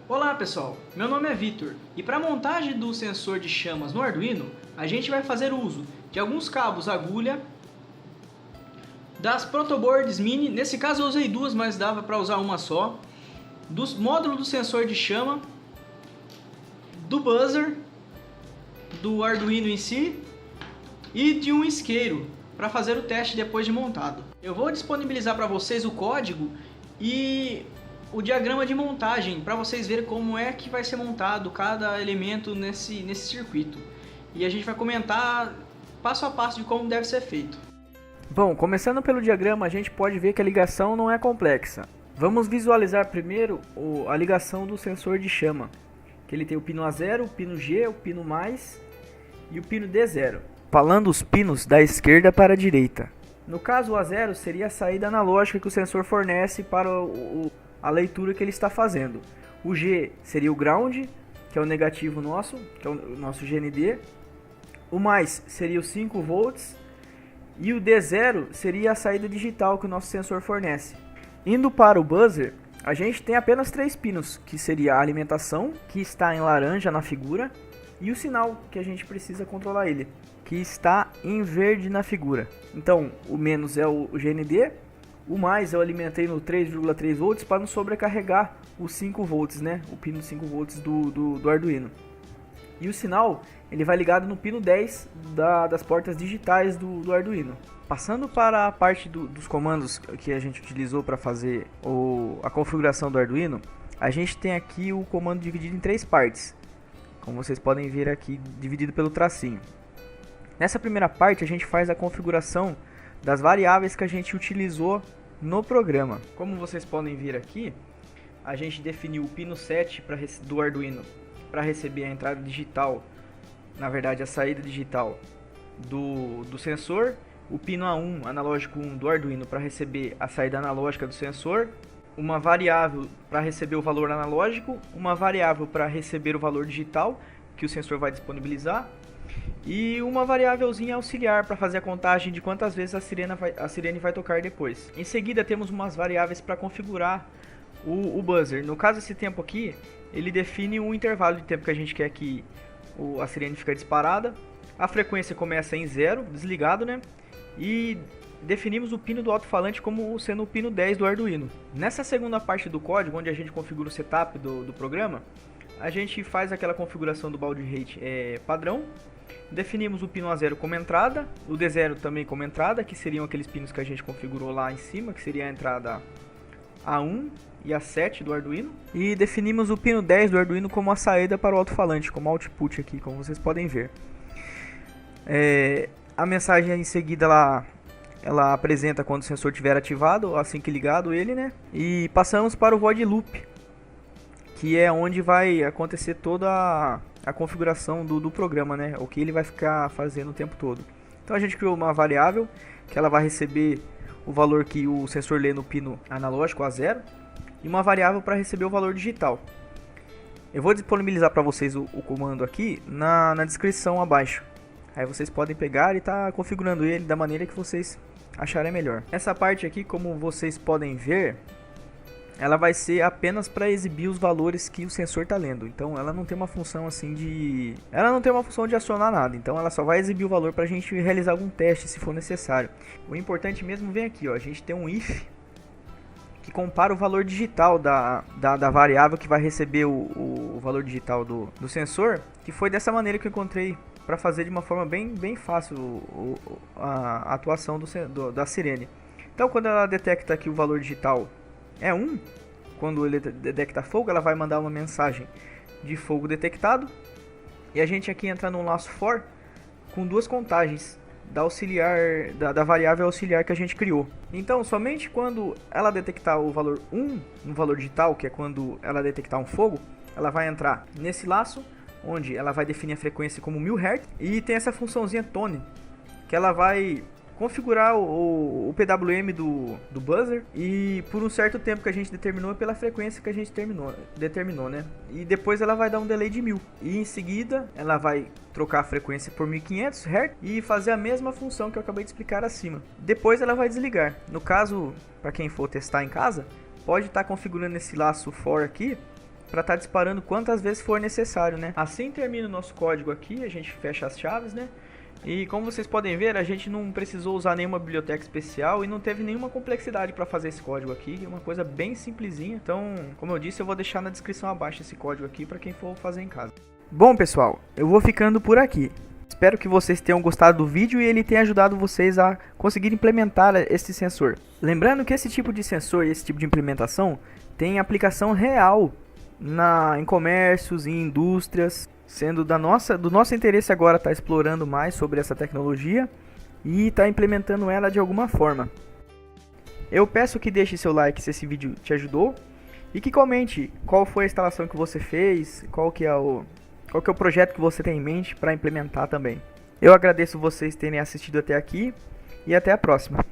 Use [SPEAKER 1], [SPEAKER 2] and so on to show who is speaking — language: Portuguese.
[SPEAKER 1] Olá pessoal, meu nome é Vitor e para a montagem do sensor de chamas no Arduino, a gente vai fazer uso de alguns cabos agulha, das protoboards mini, nesse caso eu usei duas, mas dava para usar uma só, do módulo do sensor de chama, do buzzer, do Arduino em si e de um isqueiro para fazer o teste depois de montado. Eu vou disponibilizar para vocês o código e o diagrama de montagem para vocês verem como é que vai ser montado cada elemento nesse circuito. E a gente vai comentar passo a passo de como deve ser feito.
[SPEAKER 2] Bom, começando pelo diagrama, a gente pode ver que a ligação não é complexa. Vamos visualizar primeiro a ligação do sensor de chama, que ele tem o pino A0, o pino G, o pino mais e o pino D0. Falando os pinos da esquerda para a direita. No caso, o A0 seria a saída analógica que o sensor fornece para a leitura que ele está fazendo. O G seria o ground, que é o negativo nosso, que é o nosso GND. O mais seria os 5 volts. E o D0 seria a saída digital que o nosso sensor fornece. Indo para o buzzer, a gente tem apenas 3 pinos, que seria a alimentação, que está em laranja na figura, e o sinal, que a gente precisa controlar ele, que está em verde na figura. Então, o menos é o GND, o mais eu alimentei no 3,3 volts para não sobrecarregar os 5 volts, né? O pino 5 volts do Arduino. E o sinal, ele vai ligado no pino 10 das portas digitais do Arduino. Passando para a parte dos comandos que a gente utilizou para fazer a configuração do Arduino, a gente tem aqui o comando dividido em 3 partes, como vocês podem ver aqui, dividido pelo tracinho. Nessa primeira parte a gente faz a configuração das variáveis que a gente utilizou no programa. Como vocês podem ver aqui, a gente definiu o pino 7 do Arduino para receber a entrada digital, na verdade a saída digital do sensor, o pino A1, analógico 1 do Arduino, para receber a saída analógica do sensor, uma variável para receber o valor analógico, uma variável para receber o valor digital que o sensor vai disponibilizar, e uma variávelzinha auxiliar para fazer a contagem de quantas vezes a sirene vai tocar depois. Em seguida temos umas variáveis para configurar o buzzer. No caso, esse tempo aqui, ele define um intervalo de tempo que a gente quer que a sirene fique disparada. A frequência começa em 0, desligado, né? E definimos o pino do alto-falante como sendo o pino 10 do Arduino. Nessa segunda parte do código, onde a gente configura o setup do programa, a gente faz aquela configuração do baud rate padrão. Definimos o pino A0 como entrada, o D0 também como entrada, que seriam aqueles pinos que a gente configurou lá em cima, que seria a entrada A1 e A7 do Arduino. E definimos o pino 10 do Arduino como a saída para o alto-falante, como output aqui, como vocês podem ver. A mensagem em seguida ela apresenta quando o sensor estiver ativado, assim que ligado ele, né? E passamos para o void loop, que é onde vai acontecer toda a configuração do programa, né? O que ele vai ficar fazendo o tempo todo. Então a gente criou uma variável que ela vai receber o valor que o sensor lê no pino analógico A0 e uma variável para receber o valor digital. Eu vou disponibilizar para vocês o comando aqui na descrição abaixo. Aí vocês podem pegar e estar configurando ele da maneira que vocês acharem melhor. Essa parte aqui, como vocês podem ver, ela vai ser apenas para exibir os valores que o sensor está lendo. Então ela não tem uma função assim ela não tem uma função de acionar nada. Então ela só vai exibir o valor para a gente realizar algum teste se for necessário. O importante mesmo vem aqui, ó. A gente tem um if que compara o valor digital da variável que vai receber o valor digital do sensor. Que foi dessa maneira que eu encontrei para fazer de uma forma bem fácil a atuação da sirene. Então quando ela detecta que o valor digital é 1, quando ele detecta fogo, ela vai mandar uma mensagem de fogo detectado. E a gente aqui entra num laço for com duas contagens da variável auxiliar que a gente criou. Então, somente quando ela detectar o valor 1 no valor digital, que é quando ela detectar um fogo, ela vai entrar nesse laço, onde ela vai definir a frequência como 1000 Hz. E tem essa funçãozinha tone, que ela vai configurar o PWM do buzzer e por um certo tempo que a gente determinou pela frequência que a gente determinou, né? E depois ela vai dar um delay de 1000 e em seguida ela vai trocar a frequência por 1500 Hz e fazer a mesma função que eu acabei de explicar acima. Depois ela vai desligar. No caso, para quem for testar em casa, pode estar configurando esse laço for aqui para estar disparando quantas vezes for necessário, né? Assim termina o nosso código aqui, a gente fecha as chaves, né? E como vocês podem ver, a gente não precisou usar nenhuma biblioteca especial e não teve nenhuma complexidade para fazer esse código aqui, é uma coisa bem simplesinha. Então, como eu disse, eu vou deixar na descrição abaixo esse código aqui para quem for fazer em casa. Bom, pessoal, eu vou ficando por aqui. Espero que vocês tenham gostado do vídeo e ele tenha ajudado vocês a conseguir implementar esse sensor. Lembrando que esse tipo de sensor e esse tipo de implementação tem aplicação real em comércios e indústrias, sendo do nosso interesse agora estar explorando mais sobre essa tecnologia e estar implementando ela de alguma forma. Eu peço que deixe seu like se esse vídeo te ajudou e que comente qual foi a instalação que você fez, qual que é o projeto que você tem em mente para implementar também. Eu agradeço vocês terem assistido até aqui e até a próxima.